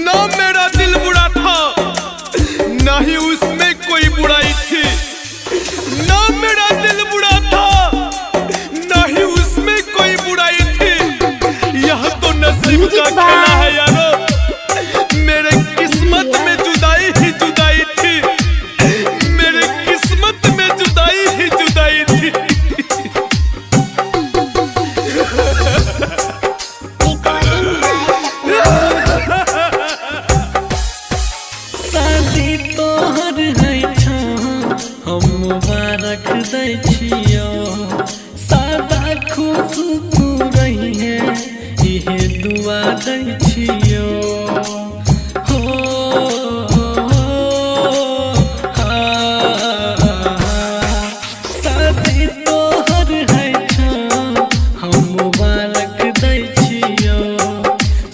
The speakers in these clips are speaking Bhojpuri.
ना मेरा दिल बुरा था, ना ही उसमें कोई बुराई थी। ना मेरा दिल बुरा था, ना ही उसमें कोई बुराई थी। यह तो नसीब का खेला है यारो, मेरे किस्मत में जुदाई ही जुदाई थी। मेरे किस्मत में जुदाई ही जुदाई थी। शादी तोहर है हम मुबारक दै छियो। सादा खुश तू रही है इहे दुआ दै छियो। शादी तोहर है हम मुबारक दै छियो।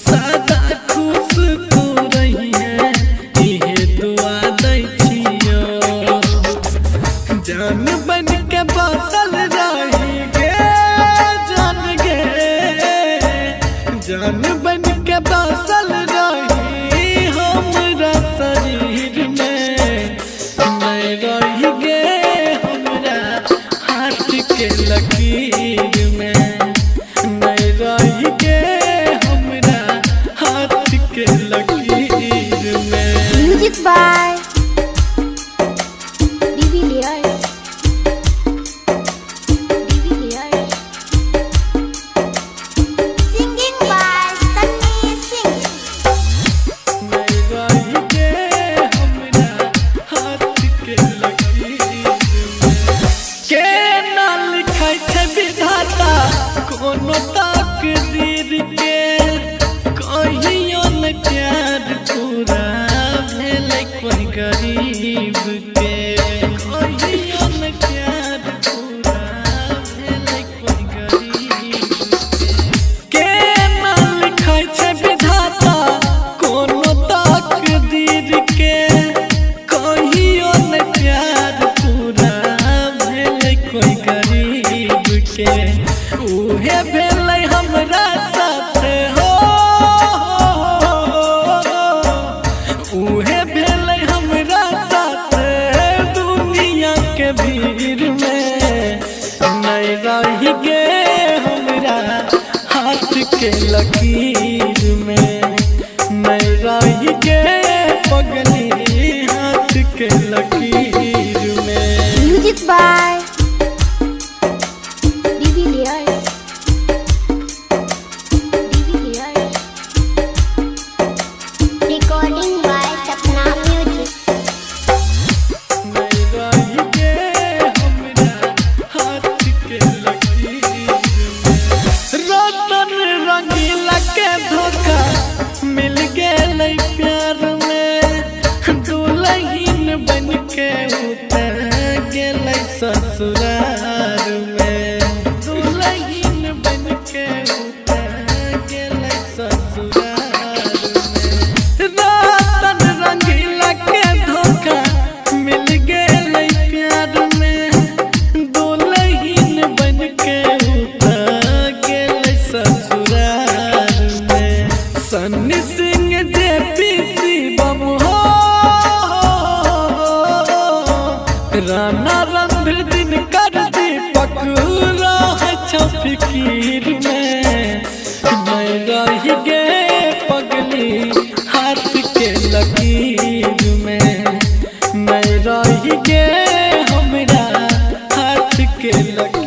सादा खुश तू रही है इहे दुआ दै छियो। जान बन के बसल रही गे, जान गे जान बन के बसल रही हमरा शरीर में। नहीं रही गे हमरा हाथ के लकीर में। नहीं रही गे हमरा हाथ के लकीर में। Music by DVLears. Singing by Sunny Singh. नहीं रही गे हमरा हाथ के लकीर में। के ना लिखै छै विधाता कोनो तकदीर के। कहियो न प्यार पूरा भेलै कोई गरीब के। कहियो न प्यार पूरा भेलै कोई गरीब के। ना लिखै छै विधाता कोनो तकदीर के। कहियो न प्यार पूरा भेलै कोई गरीब के। उहे भेलै हमरा साथे हो, उहे भेलै हमरा साथे दुनिया के भीड़ में। नहीं रही गे हमरा हाथ के लकीर में। नहीं रही गे पगली हाथ के लकीर में। Music by DVLears. Recording by Sapna Music. नहीं रही गे हमरा हाथ के लकीर में। रतन रंगीला के धोखा मिल गेलै प्यार में। दुल्हन बन के उतर गेलै ससुरार में। दुल्हन बन के उतर गेलै ससुरार में। रतन रंगीला के धोखा मिल गेलै प्यार में। दुल्हन बन के उतर गेलै ससुरार में। सन्नी सिंह जेपी शिवम हो, राणा रणधीर दिन कर दीपक रह छौ फिकीर में। नहीं रही गे पगली हाथ के लकीर में। नहीं रही गे हमरा हाथ के लकीर